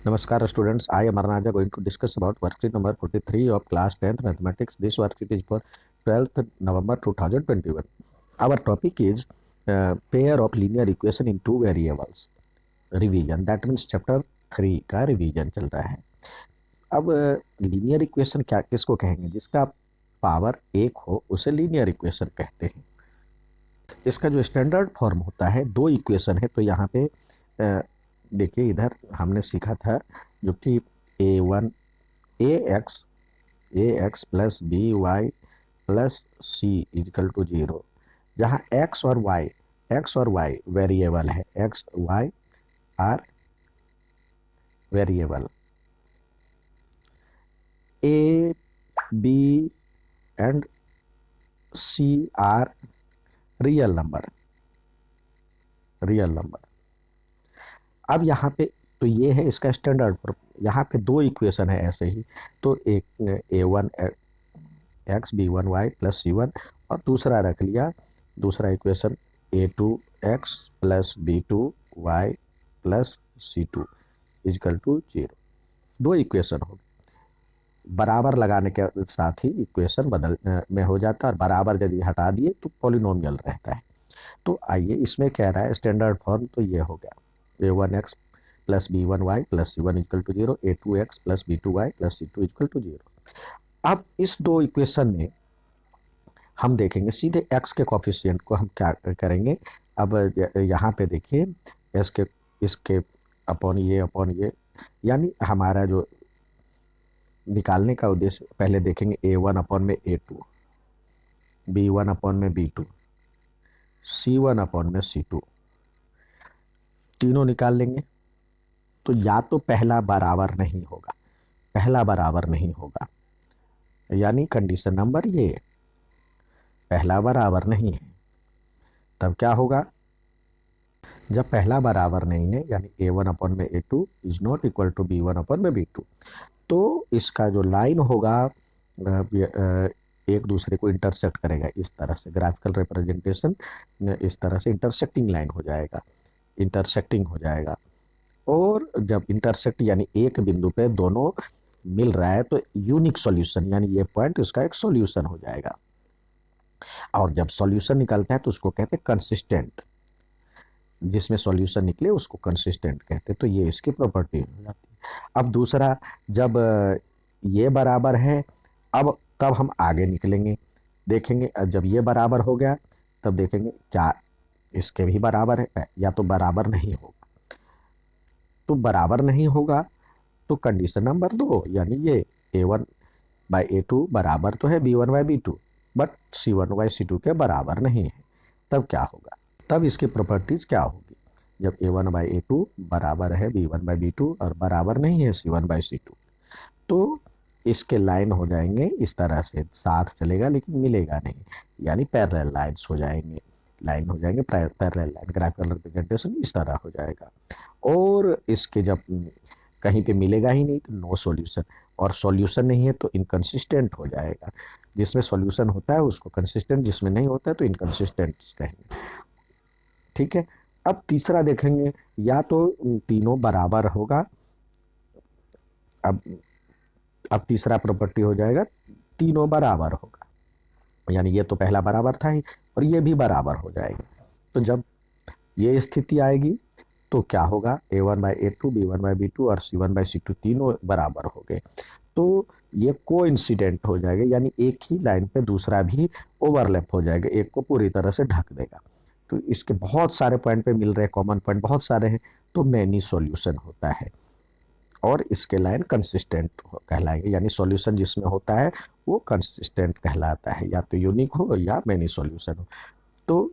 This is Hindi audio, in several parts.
Namaskar students, I am Arnaja going to discuss about worksheet number 43 of class 10th mathematics. This worksheet is for 12th November 2021. Our topic is pair of linear equation in two variables. Revision, that means chapter 3 का revision चल रहा है. अब लीनियर इक्वेशन क्या किसको कहेंगे? जिसका पावर एक हो उसे लीनियर इक्वेशन कहते हैं. इसका जो स्टैंडर्ड फॉर्म होता है, दो इक्वेशन है, तो यहाँ पे देखिए इधर हमने सीखा था जो कि a x plus b y plus c is equal to 0, जहाँ एक्स और वाई वेरिएबल है, x y are variable, a b and c are real number. अब यहाँ पे तो ये है इसका स्टैंडर्ड फॉर्म. यहाँ पे दो इक्वेशन है ऐसे ही, तो एक a1 x b1 y plus c1 और दूसरा रख लिया, दूसरा equation a2 x plus b2 y plus c2 equal to 0. दो इक्वेशन हो गए. बराबर लगाने के साथ ही इक्वेशन बदल में हो जाता है, और बराबर यदि हटा दिए तो पॉलिनोमियल रहता है. तो आइए इसमें कह रहा है स्टैंडर्ड फॉर्म, तो ये हो गया a1x plus b1y plus c1 equal to 0, a2x plus b2y plus c2 equal to 0. अब इस दो इक्वेशन में हम देखेंगे सीधे x के कोफिशिएंट को हम क्या करेंगे. अब यहाँ पे देखिए इसके अपॉन ये, यानी हमारा जो निकालने का उद्देश्य, पहले देखेंगे a1 अपॉन में a2, b1 अपॉन में b2, c1 अपॉन में c2, तीनों निकाल लेंगे. तो या तो पहला बराबर नहीं होगा, यानी कंडीशन नंबर ये, पहला बराबर नहीं है. तब क्या होगा? जब पहला बराबर नहीं है, यानी a1 अपॉन में a2 is not equal to b1 upon में b2, तो इसका जो लाइन होगा एक दूसरे को इंटरसेक्ट करेगा. इस तरह से ग्राफिकल रिप्रेजेंटेशन, इस तरह से इंटरसेक्टिंग लाइन हो जाएगा, इंटरसेक्टिंग हो जाएगा. और जब इंटरसेक्ट यानी एक बिंदु पे दोनों मिल रहा है, तो यूनिक सॉल्यूशन, यानी ये पॉइंट उसका एक सॉल्यूशन हो जाएगा. और जब सॉल्यूशन निकलता है तो उसको कहते हैं कंसिस्टेंट. जिसमें सॉल्यूशन निकले उसको कंसिस्टेंट कहते हैं. तो ये इसकी प्रॉपर्टी हो जाती है. अब दूसरा, जब ये बराबर है, अब तब हम आगे निकलेंगे, देखेंगे जब ये बराबर हो गया तब देखेंगे क्या इसके भी बराबर है, या तो बराबर नहीं होगा. तो बराबर नहीं होगा तो कंडीशन नंबर 2, यानी ये a1 बाई a2 बराबर तो है b1 by b2, but c1 by c2 के बराबर नहीं है. तब क्या होगा? तब इसकी प्रॉपर्टीज क्या होगी? जब a1 बाई a2 बराबर है b1 बाई b2 और बराबर नहीं है c1 बाई c2, तो इसके लाइन हो जाएंगे इस तरह से, साथ चलेगा लेकिन मिलेगा नहीं, यानी पैरेलल लाइन्स हो जाएंगे, पैरेलल लाइन. ग्राफिकल रिप्रेजेंटेशन इस तरह हो जाएगा. और इसके जब कहीं पे मिलेगा ही नहीं तो नो सॉल्यूशन, और सॉल्यूशन नहीं है तो इनकंसिस्टेंट हो जाएगा. जिसमें सॉल्यूशन होता है उसको कंसिस्टेंट, जिसमें नहीं होता है तो इनकंसिस्टेंट कहेंगे. ठीक है. अब तीसरा देखेंगे, या तो तीनों बराबर होगा. अब तीसरा प्रॉपर्टी हो जाएगा तीनों बराबर होगा, यानी ये तो पहला बराबर था ही और ये भी बराबर हो जाएगा. तो जब ये स्थिति आएगी तो क्या होगा? a1 by a2, b1 by b2 और c1 बाई c2 तीनों बराबर हो गए. तो ये कोइंसिडेंट हो जाएगा, यानी एक ही लाइन पे दूसरा भी ओवरलैप हो जाएगा, एक को पूरी तरह से ढक देगा. तो इसके बहुत सारे पॉइंट पे मिल रहे हैं, कॉमन पॉइंट बहुत सारे हैं, तो मैनी सॉल्यूशन होता है. और इसके लाइन कंसिस्टेंट कहलाएंगे, यानी सॉल्यूशन जिसमें होता है वो कंसिस्टेंट कहलाता है, या तो यूनिक हो या मैनी सॉल्यूशन हो. तो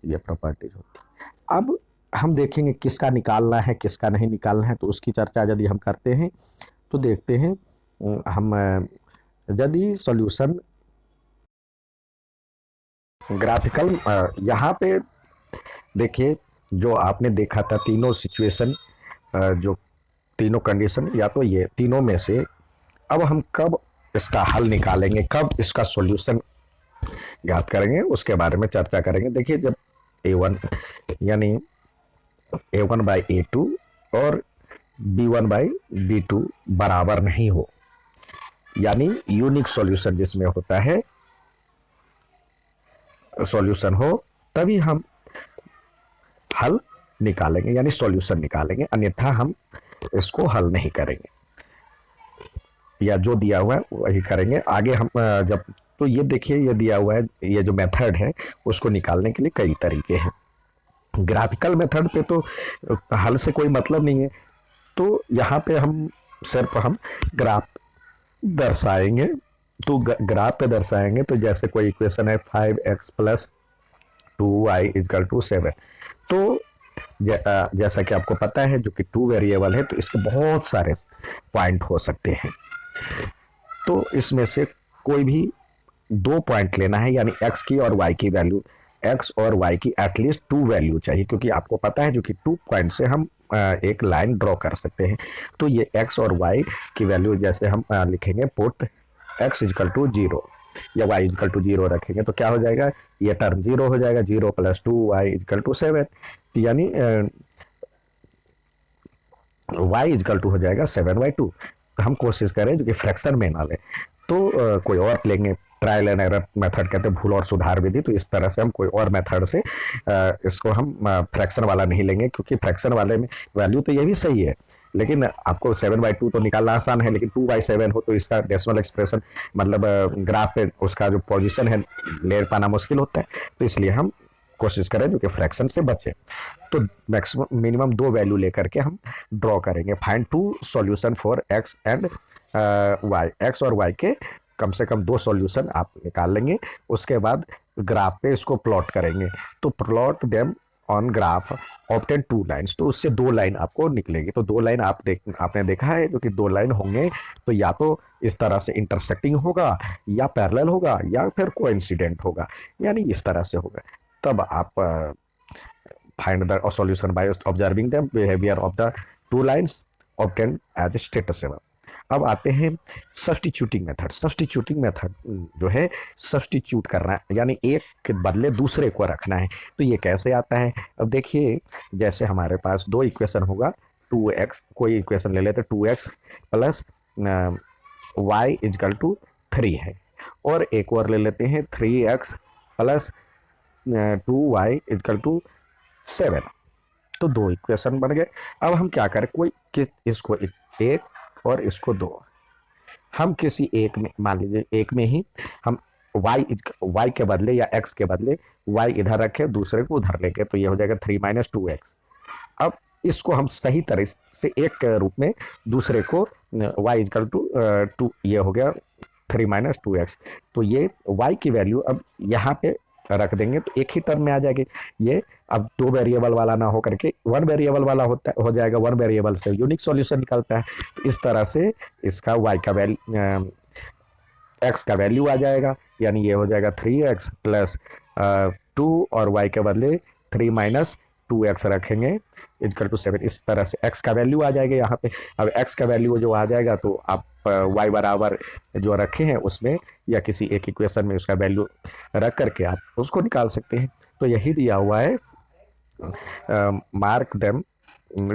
ये प्रॉपर्टीज होती है. अब हम देखेंगे किसका निकालना है किसका नहीं निकालना है. तो उसकी चर्चा यदि हम करते हैं तो देखते हैं, हम यदि सॉल्यूशन ग्राफिकल, यहाँ पे देखिए जो आपने देखा था तीनों सिचुएशन, जो तीनों कंडीशन, या तो ये तीनों में से अब हम कब इसका हल निकालेंगे, कब इसका सॉल्यूशन ज्ञात करेंगे, उसके बारे में चर्चा करेंगे. देखिए जब a1 यानी a1 बाई a2 और b1 बाई b2 बराबर नहीं हो, यानी यूनिक सॉल्यूशन जिसमें होता है सॉल्यूशन हो, तभी हम हल निकालेंगे यानी सॉल्यूशन निकालेंगे, अन्यथा हम इसको हल नहीं करेंगे या जो दिया हुआ है वही करेंगे आगे हम जब। तो ये देखिए ये दिया हुआ है, ये जो मेथड है उसको निकालने के लिए कई तरीके हैं। ग्राफिकल मेथड पे तो हल से कोई मतलब नहीं है, तो यहाँ पे हम सिर्फ हम ग्राफ दर्शाएंगे। तो ग्राफ पे दर्शाएंगे तो जैसे कोई इक्वेशन है 5x plus 2y is equal to 7, तो जैसा कि आपको पता है जो कि 2 वेरिएबल है तो इसके बहुत सारे पॉइंट हो सकते हैं, तो इसमें से कोई भी 2 पॉइंट लेना है, यानी x की और y की वैल्यू, x और y की एटलीस्ट 2 वैल्यू चाहिए, क्योंकि आपको पता है जो कि 2 पॉइंट से हम एक लाइन ड्रॉ कर सकते हैं। तो ये x और y की वैल्यू जैसे हम लिखेंगे पुट x इजकल टू 0 या y इजकल टू 0 रखेंगे तो क्या हो जाएगा, ये टर्म 0 हो जाएगा, 0 प्लस 2y इजकल टू 7, यानी y इजकल टू हो जाएगा 7/2। तो हम कोशिश करें जो कि फ्रैक्शन में ना लें, तो कोई और लेंगे, ट्रायल एंड एरर मेथड कहते हैं, भूल और सुधार विधि। तो इस तरह से हम कोई और मेथड से इसको हम फ्रैक्शन वाला नहीं लेंगे, क्योंकि फ्रैक्शन वाले में वैल्यू तो ये भी सही है, लेकिन आपको 7/2 तो निकालना आसान है, लेकिन 2/7 हो तो इसका डेसिमल एक्सप्रेशन मतलब ग्राफ पे उसका जो पोजीशन है ले पाना मुश्किल होता है, तो इसलिए हम कोशिश करें जो कि फ्रैक्शन से बचे। तो मैक्सिमम मिनिमम 2 वैल्यू लेकर के हम ड्रॉ करेंगे। Find 2 solution for x and y, x और y के कम से कम 2 सॉल्यूशन आप निकाल लेंगे। उसके बाद ग्राफ पे इसको प्लॉट करेंगे, तो plot them on graph obtain 2 lines, तो उससे 2 लाइन आपको निकलेगी। तो 2 लाइन आपने देखा है जो कि 2 लाइन होंगे, तो या तो इस तरह से इंटरसेक्टिंग होगा, या पैरेलल होगा, या फिर कोइंसिडेंट होगा, यानी इस तरह से होगा। तब आप find the solution by observing the behaviour of the 2 lines obtain as status 7। अब आते हैं सब्स्टिट्यूटिंग मेथड। सब्स्टिट्यूटिंग मेथड जो है सब्स्टिट्यूट करना है, यानी एक के बदले दूसरे को रखना है। तो ये कैसे आता है, अब देखिए जैसे हमारे पास 2 इक्वेशन होगा, 2x, कोई इक्वेशन ले लेते 2x plus y is equal to 3 है, और एक और ले लेते हैं 3x plus 2y is equal to 7। तो 2 इक्वेशन बन गए। अब हम क्या करें, कोई इसको एक और इसको 2, हम किसी एक में, मान लीजिए एक में ही हम y के बदले या x के बदले y इधर रखे, दूसरे को उधर लेके, तो ये हो जाएगा 3 - 2x। अब इसको हम सही तरह से एक के रूप में दूसरे को y इजकल टू 2, ये हो गया 3 - 2x। तो ये y की वैल्यू अब यहाँ पे रख देंगे तो एक ही टर्म में आ जाएगी। ये अब 2 वेरिएबल वाला ना हो करके 1 वेरिएबल वाला हो जाएगा, 1 वेरिएबल से यूनिक सॉल्यूशन निकलता है। तो इस तरह से इसका y का वैल्यू x का वैल्यू आ जाएगा, यानी ये हो जाएगा 3x प्लस 2 और y के बदले 3 - 2x रखेंगे इजकल टू 7। इस तरह से x का वैल्यू आ जाएगा यहाँ पे। अब x का वैल्यू जो आ जाएगा तो आप y बराबर जो रखे हैं उसमें या किसी एक इक्वेशन में उसका वैल्यू रख करके आप उसको निकाल सकते हैं। तो यही दिया हुआ है, mark them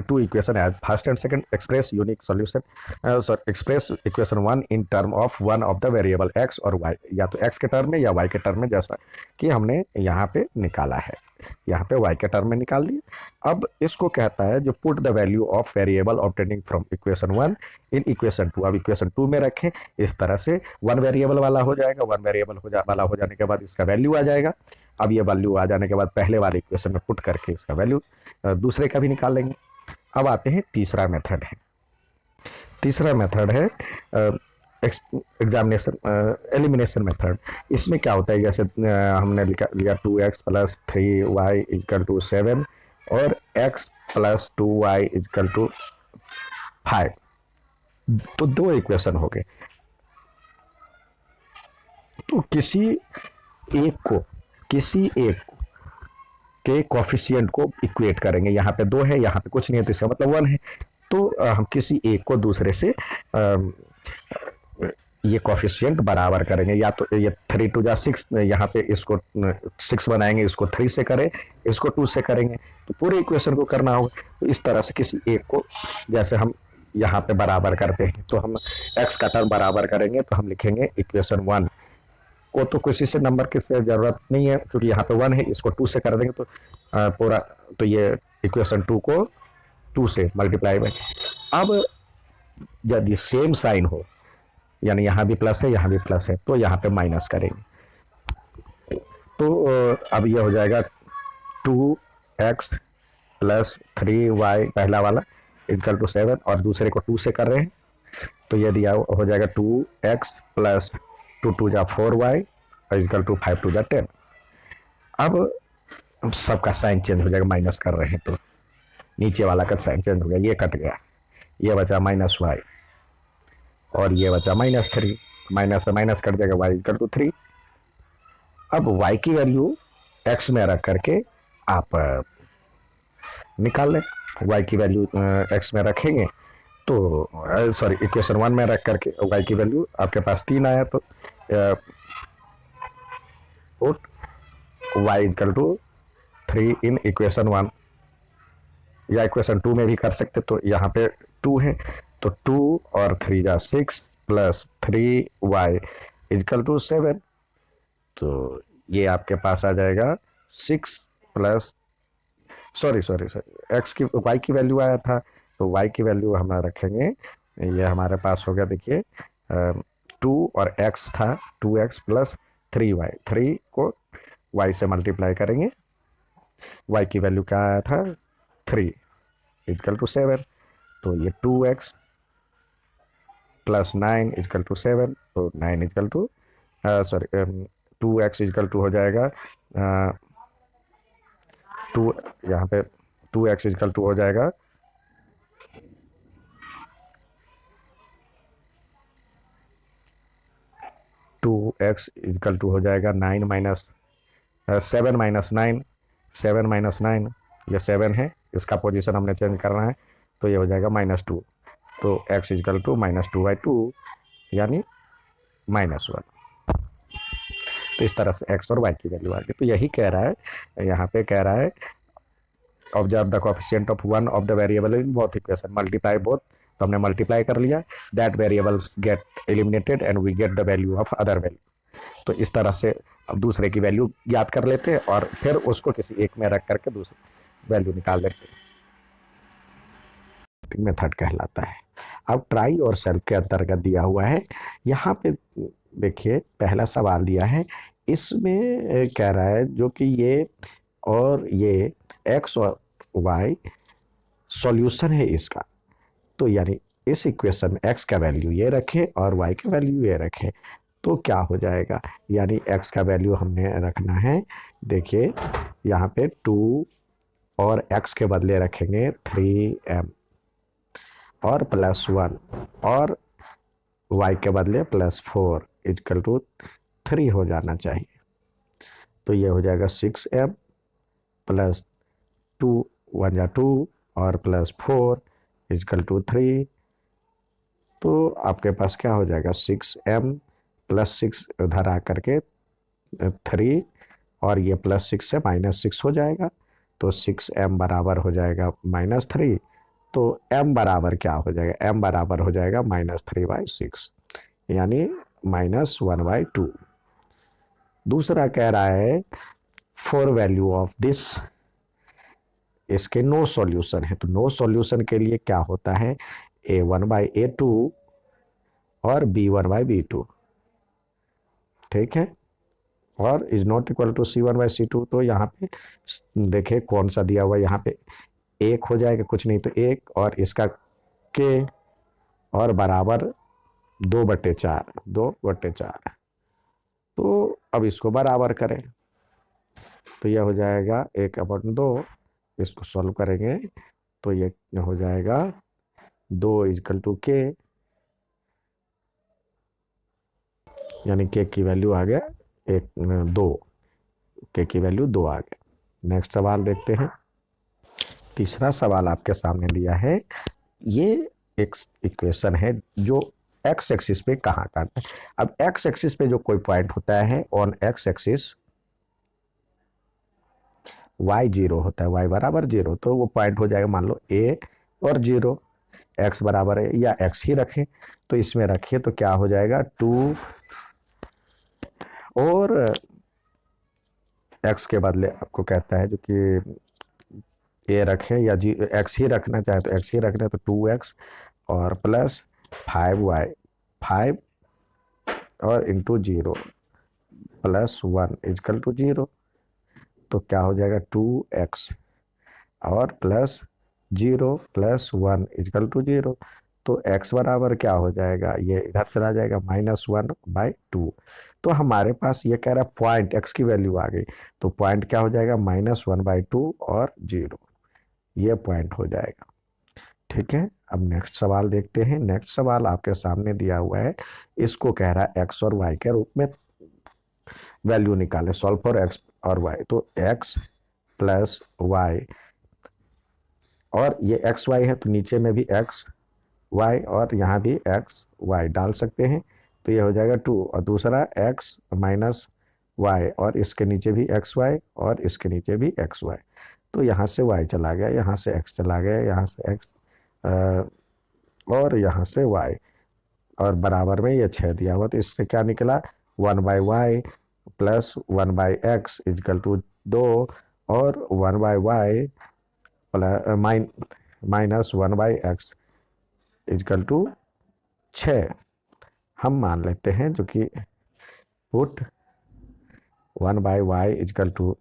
2 equation as first and second, express unique solution, express equation 1 in term of one of the variable x और y, या तो x के टर्म में या y के टर्म में, जैसा कि हमने यहाँ पे निकाला है, यहाँ पे y के टर्म में निकाल दिया। अब इसको कहता है जो put the value of variable obtaining from equation 1 in equation 2। अब इक्वेशन 2 में रखें, इस तरह से 1 वेरिएबल वाला हो जाएगा, 1 वेरिएबल वाला हो जाने के बाद इसका वैल्यू आ जाएगा। अब ये वैल्यू आ जाने के बाद पहले वाले इक्वेशन में पुट करके इसका वैल्यू दूसरे का भी निकाल लेंगे। अब आते हैं तीसरा मेथड है। तीसरा मेथड है एग्जामिनेशन एलिमिनेशन मेथड। इसमें क्या होता है, जैसे हमने लिया 2x plus 3y is equal to 7 और x plus 2y is equal to 5, तो 2 इक्वेशन हो गए। तो किसी एक के कोफिशिएंट को इक्वेट करेंगे, यहाँ पे 2 है, यहाँ पे कुछ नहीं है, तो इसका मतलब 1 है। तो हम किसी एक को दूसरे से ये कोफिशिएंट बराबर करेंगे, या तो ये 3 2 जा 6, यहाँ पे इसको 6 बनाएंगे, इसको 3 से करें, इसको 2 से करेंगे, तो पूरे इक्वेशन को करना होगा। तो इस तरह से किसी एक को जैसे हम यहाँ पे बराबर करते हैं, तो हम एक्स का टर्म बराबर करेंगे, तो हम लिखेंगे इक्वेशन 1 को, तो किसी से नंबर की से जरूरत नहीं है क्योंकि यहाँ पे 1 है, इसको 2 से कर देंगे तो पूरा, तो ये इक्वेशन 2 को 2 से मल्टीप्लाई में। अब यदि सेम साइन हो, यानी यहाँ भी प्लस है यहाँ भी प्लस है, तो यहाँ पे माइनस करेंगे, तो अब ये हो जाएगा 2x प्लस 3y पहला वाला इक्वल टू 7, और दूसरे को 2 से कर रहे हैं, तो ये दिया हो जाएगा 2x प्लस 2 2 जा 4y इक्वल टू 5 2 जा 10। अब सबका साइन चेंज हो जाएगा, माइनस कर रहे हैं तो नीचे वाला का साइन चेंज हो गया, ये कट गया, ये बचा -y और ये बचा -3, माइनस से माइनस कट जाएगा, y इक्वल टू 3। अब y की वैल्यू x में रख करके आप निकाल लें, y की वैल्यू x में रखेंगे तो सॉरी इक्वेशन 1 में रख करके y की वैल्यू आपके पास 3 आया, तो put y equal to 3 in equation 1, या इक्वेशन 2 में भी कर सकते, तो यहाँ पे 2 है, तो 2 और 3 जा 6 प्लस 3y इक्वल टू 7, तो ये आपके पास आ जाएगा 6 प्लस सॉरी एक्स की वाई की वैल्यू आया था, तो वाई की वैल्यू हम रखेंगे, ये हमारे पास हो गया, देखिए 2 और x था 2x प्लस 3y, 3 को y से मल्टीप्लाई करेंगे, y की वैल्यू क्या आया था 3 इक्वल टू 7, तो ये 2x प्लस 9 इक्वल टू 7, तो 9 equal to sorry 2x equal to हो जाएगा 2, यहाँ पे 2x इक्वल टू हो जाएगा 2x इक्वल टू हो जाएगा 9 माइनस 7 माइनस 9, 7 माइनस 9, ये 7 है, इसका पोजीशन हमने चेंज करना है, तो ये हो जाएगा -2, तो x इक्वल टू -2/2 यानी -1। तो इस तरह से x और y की वैल्यू आ गई। तो यही कह रहा है, यहाँ पे कह रहा है observe the coefficient of one of the variable in both equation, multiply both, तो हमने मल्टीप्लाई कर लिया, that variables get eliminated and we get the value of other value. तो इस तरह से अब दूसरे की वैल्यू याद कर लेते हैं और फिर उसको किसी एक में रख करके दूसरी वैल्यू निकाल लेते हैं, मेथड कहलाता है। अब ट्राई और सेल्फ के अंतर्गत दिया हुआ है, यहाँ पे देखिए पहला सवाल दिया है, इसमें कह रहा है जो कि ये और ये x और y सॉल्यूशन है इसका, तो यानी इस इक्वेशन में x का वैल्यू ये रखें और y का वैल्यू ये रखें, तो क्या हो जाएगा, यानी x का वैल्यू हमने रखना है, देखिए यहाँ पे 2 और x के बदले रखेंगे 3m और +1 और y के बदले +4 इक्वल टू 3 हो जाना चाहिए, तो ये हो जाएगा 6m प्लस 2 1 जा 2 और +4 इक्वल टू 3, तो आपके पास क्या हो जाएगा 6m प्लस 6 उधर आ करके 3 और ये +6 से -6 हो जाएगा, तो 6m बराबर हो जाएगा -3, तो m बराबर क्या हो जाएगा, m बराबर हो जाएगा -3/6 यानी -1/2। दूसरा कह रहा है फॉर वैल्यू ऑफ दिस, इसके नो सॉल्यूशन है, तो नो सॉल्यूशन के लिए क्या होता है a1/a2 और b1/b2, ठीक है, और is not equal to c1/c2, तो यहाँ पे देखे कौन सा दिया हुआ है, यहाँ पे 1 हो जाएगा, कुछ नहीं तो 1 और इसका k और बराबर 2/4, तो अब इसको बराबर करें, तो यह हो जाएगा 1/2, इसको सॉल्व करेंगे तो ये हो जाएगा 2 इक्वल टू k, यानी k की वैल्यू आ गया 2, k की वैल्यू 2 आ गया। नेक्स्ट सवाल देखते हैं। तीसरा सवाल आपके सामने दिया है, ये एक इक्वेशन है जो एक्स एक्सिस पे कहाँ काटना है। अब एक्स एक्सिस पे जो कोई पॉइंट होता है on x axis y zero होता है, वाई बराबर जीरो, तो वो पॉइंट हो जाएगा मान लो ए और जीरो, एक्स बराबर है या एक्स ही रखें, तो इसमें रखिए तो क्या हो जाएगा 2 और एक्स के बदले आपको कहता है जो कि ए रखें या जी एक्स ही रखना चाहे तो एक्स ही रखना है, तो 2x और प्लस 5y 5 और into zero plus 1 equal to zero, तो क्या हो जाएगा 2x और plus zero plus 1 equal to zero, तो x बराबर क्या हो जाएगा, ये इधर चला जाएगा -1/2। तो हमारे पास ये कह रहा है पॉइंट x की वैल्यू आ गई, तो पॉइंट क्या हो जाएगा -1/2 और जीरो, ये पॉइंट हो जाएगा। ठीक है, अब नेक्स्ट सवाल देखते हैं। नेक्स्ट सवाल आपके सामने दिया हुआ है, इसको कह रहा है x और y के रूप में वैल्यू निकाले, सॉल्व फॉर x और y, तो x प्लस वाई, और ये एक्स वाई है तो नीचे में भी एक्स वाई और यहाँ भी एक्स वाई डाल सकते हैं, तो ये हो जाएगा 2, और दूसरा एक्स माइनस वाई और इसके नीचे भी एक्स वाई और इसके नीचे भी एक्स वाई, तो यहाँ से वाई चला गया, यहाँ से एक्स चला गया, यहाँ से एक्स और यहाँ से वाई, और बराबर में ये 6 दिया हुआ, तो इससे क्या निकला 1/y plus 1/x equal to 2 और 1/y minus 1/x equal to 6। हम मान लेते हैं जो कि put 1/y equal to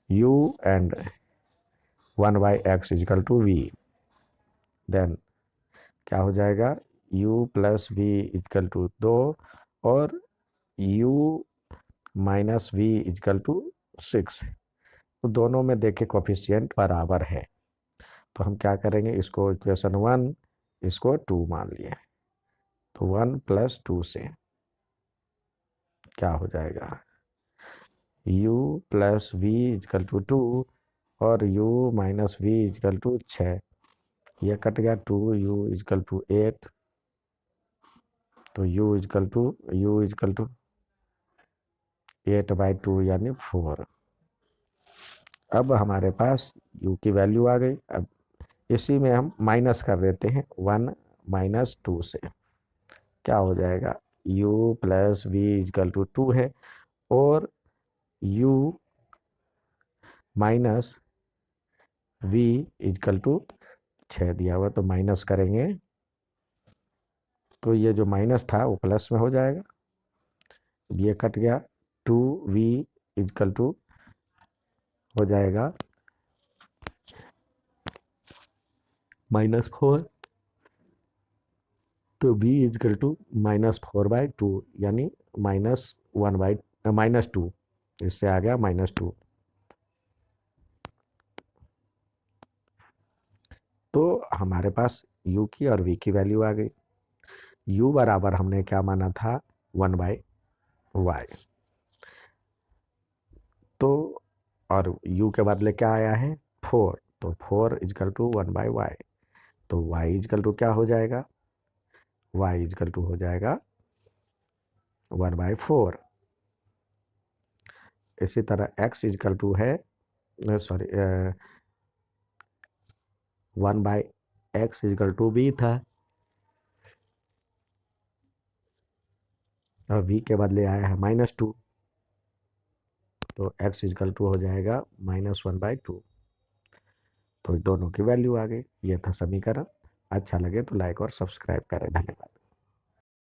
u and 1/x equal to v, then क्या हो जाएगा u plus v equal to 2 और u minus v equal to 6, तो दोनों में देखे कोफिशिएंट बराबर है, तो हम क्या करेंगे, इसको इक्वेशन 1 इसको 2 मान लिए, तो 1 प्लस 2 से क्या हो जाएगा u plus v equal to 2 और u minus v equal to 6, यह कट गया 2u इजकल टू 8, तो u इजकल टू 8/2 यानी 4। अब हमारे पास u की वैल्यू आ गई, अब इसी में हम माइनस कर देते हैं 1 माइनस 2 से, क्या हो जाएगा u plus v equal to 2 है और u minus v equal to 6 दिया हुआ, तो माइनस करेंगे तो ये जो माइनस था वो प्लस में हो जाएगा, ये कट गया 2v इजकल टू हो जाएगा -4, तो v इजकल टू -4/2 यानी -2, इससे आ गया -2। तो हमारे पास u की और v की वैल्यू आ गई। u बराबर हमने क्या माना था 1/y, तो और u के बदले क्या आया है 4, तो 4 इजकल टू 1/y, तो y इजकल टू क्या हो जाएगा, y इजकल टू हो जाएगा 1/4। इसी तरह x इजकल टू है sorry 1/x equal to b था, और v के बदले आया है -2, तो x इजकल टू हो जाएगा -1/2, तो दोनों की वैल्यू आ गई। ये था समीकरण। अच्छा लगे तो लाइक और सब्सक्राइब करें। धन्यवाद।